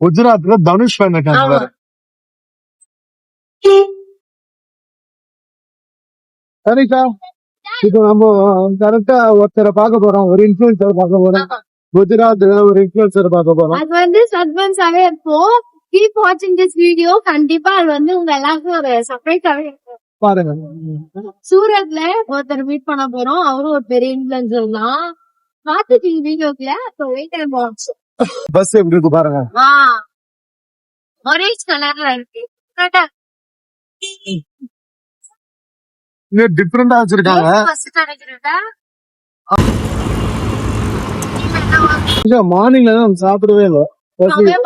குஜராத்ல தனுஷ் ஃபேன் இருக்காங்க ஆமா. பாரு. சரிக்கா, இப்போ நம்ம கரெக்டா ஒருத்தரை பார்க்க போறோம், ஒரு இன்ஃபுளுசர் பார்க்க போறோம். ஆமா. குஜராத்ல ஒரு இன்ஃபுளுசர் பார்க்க போறோம். அது வந்து சஸ்பென்ஸாவே இருக்கும். கீப் வாட்சிங் திஸ் வீடியோ. கண்டிப்பா அது வந்து உங்க எல்லாருக்கும் ஒரு சர்ப்ரைஸாவே இருக்கும். பாருங்க. சூரத்ல ஒருத்தர் மீட் பண்ண போறோம். அவரும் ஒரு பெரிய இன்ஃபுளுசர் தான். பாத்துட்டீங்க வீடியோக்குள்ள. Wait and watch. பஸ் எப்படி இருக்கு பாருங்க. ஆரஞ்ச் கலர்ல இருக்கு. கரெக்டா? இன்னும் டிஃபரெண்டா வச்சிருக்காங்க. பஸ் கிடைக்கிறதா? மார்னிங்ல தான் சாப்பிடவே இல்லை.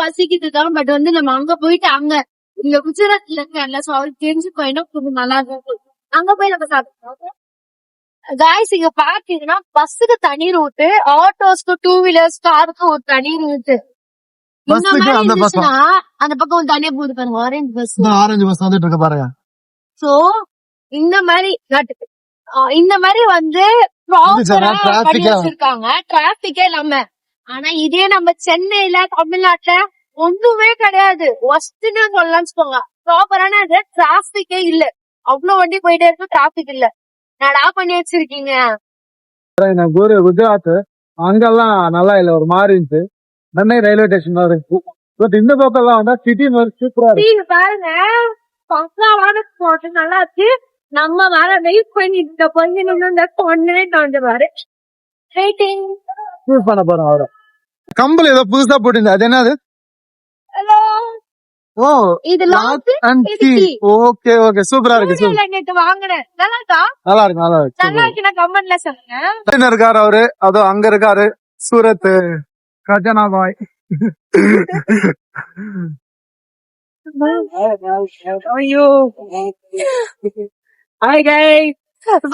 பசிக்குதுதான். பட் வந்து நம்ம அங்க போயிட்டு அங்க இங்க குஜராத்ல இருக்க சோ அவருக்கு தெரிஞ்சுக்கோ என்ன கொஞ்சம் நல்லா இருக்கும். அங்க போய் நம்ம சாப்பிடுவோம். காய்ஸ் இங்க பாத்தீங்கன்னா பஸ்ஸுக்கு தனி ரூட்டு, ஆட்டோஸ்க்கு, டூ வீலர்ஸ், காருக்கு ஒரு தனி ரூட்டு. இந்த பஸ்ஸுக்கு மாதிரி அந்த பக்கம் இருந்துச்சுன்னா அந்த பக்கம் ஒரு தனியா போகுது பாருங்க ஆரஞ்சு பஸ். ஆரஞ்சு பஸ் வந்துட்டு இருக்கு பாருங்க. சோ இந்த மாதிரி இந்த மாதிரி வந்து ப்ராப்பரா பண்ணி வச்சிருக்காங்க, டிராபிக்கே இல்லாம. ஆனா இதே நம்ம சென்னையில, தமிழ்நாட்டுல ஒண்ணுமே கிடையாது. ஒஸ்ட்னு சொல்லலாம்னு சொல்லுவாங்க. ப்ராப்பரான டிராபிக்கே இல்ல. அவ்வளவு வண்டி போயிட்டே இருக்கு, டிராபிக் இல்ல. நடா பண்ணி வச்சிருக்கீங்க. குஜராத் அங்கெல்லாம் நல்லா இல்ல, ஒரு மாதிரி இருந்துச்சு. சென்னை ரயில்வே ஸ்டேஷன் மாதிரி இருக்கு. பட் இந்த பக்கம் எல்லாம் வந்தா சிட்டி மாதிரி சூப்பரா இருக்கு. பாருங்க பக்காவான ஸ்பாட், நல்லா இருக்கு. நம்ம வர வெயிட் பண்ணிட்டு கொஞ்சம் பொண்ணே தோண்டு பாரு. யூஸ் பண்ண போறோம் அவரை. கம்பல் ஏதோ புதுசா போட்டிருந்தா, அது என்னது? ஹலோ. ஓ, இது lock and key. Okay okay, சூப்பரா இருக்கு. நேத்து வாங்குனேன். நல்லா இருக்கா? நல்லா இருக்கு, நல்லா இருக்கு. நல்லா இருக்குன்னா கமெண்ட்ல சொல்லுங்க. என்ன இருக்காரு அவரு? அதோ அங்க இருக்காரு, சூரத் கஜனா பாய். ஐயோ. Hi guys.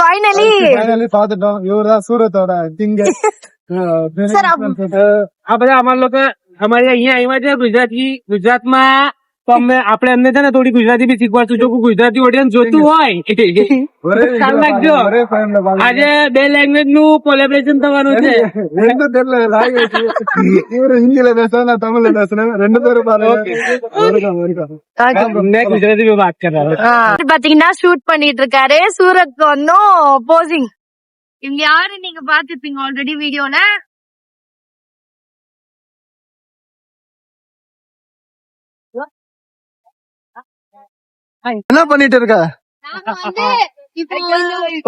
Finally பாத்துட்டோம். இவர்தான் சூரத்தோட கிங். सर આ બધા અમારા લોકો અમારે અહીંયા આવ્યા છે ગુજરાતમાં, તો અમે આપણે એમને છે ને થોડી ગુજરાતી બી શીખવાડશું. જો કોઈ ગુજરાતી ઓડિયન્સ જોતું હોય ખ્યાલ રાખજો. આજે 2 લેંગ્વેજ નું કોલેબરેશન થવાનું છે. இவரு ஹிந்தில பேசுறா, தமிழ்ல பேசுறேன். 2 பேரும் பாருங்க. ગુજરાતી में बात कर रहा हूँ. பாத்தீங்கன்னா ஷூட் பண்ணிட்டு இருக்காரு. சூரத் ஒன்னும் போசிங். இவங்க யாரு நீங்க பாத்துப்பீங்க ஆல்ரெடி வீடியோல. என்ன பண்ணிட்டு இருக்க?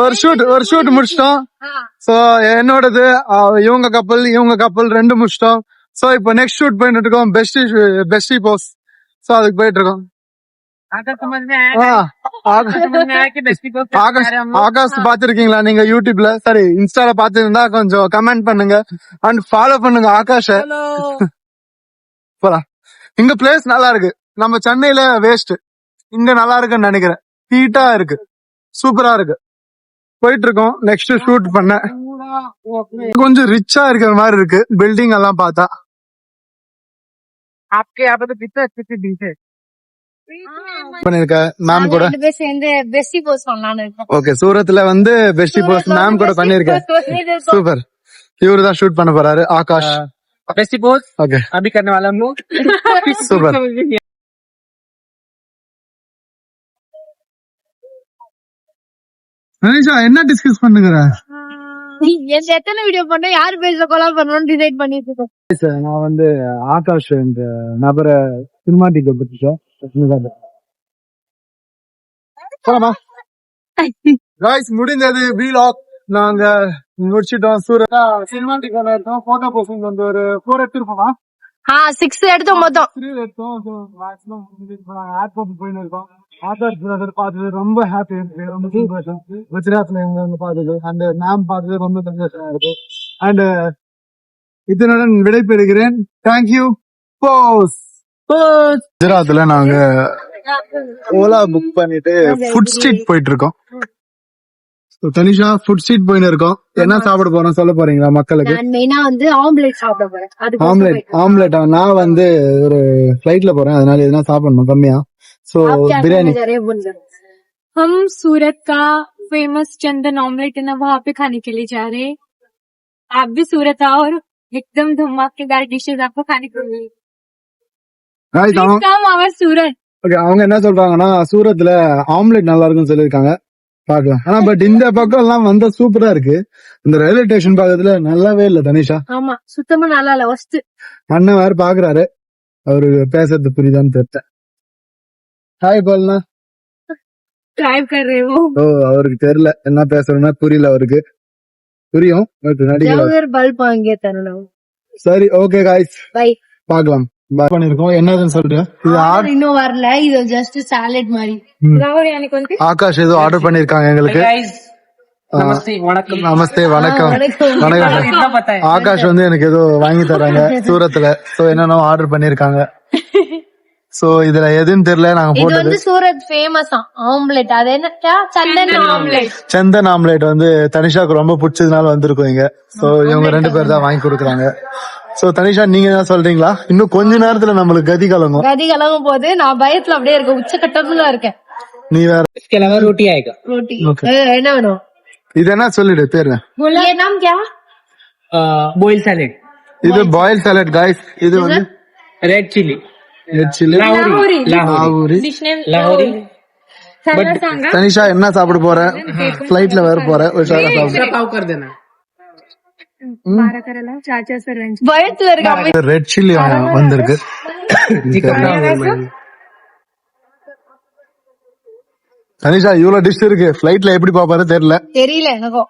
ஒரு ஷூட் முடிச்சிட்டோம். சோ என்னோடது இவங்க கப்பல் 2 முடிச்சிட்டோம். சோ இப்போ நெக்ஸ்ட் ஷூட் பண்ணிட்டு இருக்கோம், பெஸ்டி போஸ். சோ அதுக்கு போயிட்டு இருக்கோம். ஆகாஷ் பாத்திருக்கீங்களா நீங்க யூடியூப்ல? சரி, இன்ஸ்டால பாத்துருந்தா கொஞ்சம் கமெண்ட் பண்ணுங்க அண்ட் ஃபாலோ பண்ணுங்க ஆகாஷ. போலாம். இங்க பிளேஸ் நல்லா இருக்கு. நம்ம சென்னையில வேஸ்ட், இங்க நல்லா இருக்குன்னு நினைக்கிறேன். ஹீட்டா இருக்கு, சூப்பரா இருக்கு. போயிட்டு இருக்கோம் நெக்ஸ்ட் ஷூட் பண்ண. கொஞ்சம் ரிச்சா இருக்கிற மாதிரி இருக்கு பில்டிங் எல்லாம் பார்த்தா. பண்ணிருக்க மேம் கூட சேர்ந்து பெஸ்டி போஸ் பண்ணலாம்னு இருக்கோம். ஓகே, சூரத்ல வந்து பெஸ்டி போஸ் மேம் கூட பண்ணிருக்கேன். சூப்பர். இவரு தான் ஷூட் பண்ண போறாரு, ஆகாஷ். बेस्टी पोज ஓகே, अभी करने वाला हम लोग. சூப்பர். மனிஷா என்ன டிஸ்கஸ் பண்ணுகிற? எத்தனை வீடியோ பண்ண யாரு பேச கொலாப் பண்ணணும்னு டிசைட் பண்ணிட்டு இருக்கோம். நான் வந்து ஆகாஷ் இந்த நபரை சினிமாட்டிக் பத்தி முடிஞ்சது வீலாக் நாங்க முடிச்சிட்டோம். சூரத் சினிமாட்டிக் இருக்கோம். போட்டோ போஸ்டிங் வந்து ஒரு 4 எடுத்துருப்போமா? 6 எடுத்தோம் மொத்தம். 3 எடுத்தோம். மேக்ஸிமம் ஏர்போர்ட் போயின்னு இருக்கோம். ஆகாஷ் பிரதர் பார்த்தது ரொம்ப ஹாப்பி இருக்கு, ரொம்ப சந்தோஷம். குஜராத்ல எங்க பார்த்தது அண்ட் மேம் பார்த்தது ரொம்ப சந்தோஷமா இருக்கு. அண்ட் இதனுடன் விடைபெறுகிறேன். தேங்க்யூ போஸ். குஜராத்ல நாங்க ஓலா புக் பண்ணிட்டு ஃபுட் ஸ்ட்ரீட் போயிட்டு இருக்கோம். தனிஷா ஃபுட் ஸ்ட்ரீட் போயின்னு இருக்கோம். என்ன சாப்பிட போறோம் சொல்ல போறீங்களா மக்களுக்கு? மெயினா வந்து ஆம்லெட் சாப்பிட போறேன். ஆம்லெட் நான் வந்து ஒரு ஃபிளைட்ல போறேன், அதனால எதுனா சாப்பிடணும் கம்மியா. सो बिरयानी। हम सूरत का फेमस चंदन ऑमलेट है ना, वहाँ पे खाने के लिए जा रहे हैं। आप भी सूरत आओ और एकदम धमाकेदार डिशेज आपको खाने को मिलेगी। Guys, Please come our Surat. okay, அவங்க என்ன சொல்றாங்கன்னா சூரத்ல ஆம்லெட் நல்லா இருக்குன்னு சொல்லிருக்காங்க. பாக்கலாம். ஆனா பட் இந்த பக்கம் எல்லாம் வந்தா சூப்பரா இருக்கு. இந்த ரயில்வே ஸ்டேஷன் பக்கத்துல நல்லாவே இல்ல தனிஷா. ஆமா சுத்தமா நல்லா இல்ல ஃபர்ஸ்ட். அண்ணன் வேற பாக்குறாரு. அவரு பேசுறது புரியுதான்னு தெரியல. ஹாய் போல்னா. Drive कर रहे हो. ஓ அவருக்கு தெரியல என்ன பேசுறேன்னா புரியல அவருக்கு. புரியும் பட் நடிக்கல. ஜவஹர் பல்ப் வாங்கி தரணும். சரி ஓகே காய்ஸ் பை. பாக்கலாம். பை பண்ணிருக்கோம். என்னதுன்னு சொல்றேன். இது இன்னும் வரல. இது ஜஸ்ட் சாலட் மாதிரி. Rahul यानी कौन सी? ஆகாஷ் ஏதோ ஆர்டர் பண்ணிருக்காங்க எங்களுக்கு. நமஸ்தே வணக்கம். நமஸ்தே வணக்கம். வணக்கம். என்ன பத்தா ஆகாஷ் வந்து எனக்கு ஏதோ வாங்கி தராங்க சூரத்ல. சோ என்னென்ன ஆர்டர் பண்ணிருக்காங்க. சோ இதுல எதுன்னு தெரியல. நாங்க இது போட்டது வந்து சூரத் ஃபேமஸ் ஆம்லெட். அது என்ன சந்தன் ஆம்லெட். சந்தன் ஆம்லெட் வந்து தனிஷாக்கு ரொம்ப பிடிச்சதுனால வந்திருக்கோம் இங்க. சோ இவங்க 2 பேர் தான் வாங்கி கொடுக்குறாங்க. சோ தனிஷா நீங்க என்ன சொல்றீங்களா? இன்னும் கொஞ்ச நேரத்துல நம்மளுக்கு கதி கலங்கும். கதி கலங்கும் போது நான் பயத்துல அப்படியே இருக்கேன். உச்சக்கட்டத்துல இருக்கேன். நீ வேற इसके अलावा रोटी आएगा. ரோட்டி என்ன வேணும்? இது என்ன சொல்லிடு பேரு. ये नाम क्या? बॉइल सैलेड, இது பாயில் சாலட் गाइस. இது வந்து red chilli, red chilli Lahori, லாகூரி. Dish name Lahori. Sana सांगा. தனிஷா என்ன சாப்பிட போற? ஃபிளைட்ல வேற போற. உஷாரா சாப்பிடு. दूसरा पाव कर देना. 12 करायला 4 सर लंच. பயத்துல இருக்க. ரெட் சில்லி வந்திருக்கு. தனிஷா இவ்வளவு டிஷ் இருக்கு. ஃபிளைட்ல எப்படி பாப்பாரு தெரியல. தெரியல எனக்கும்.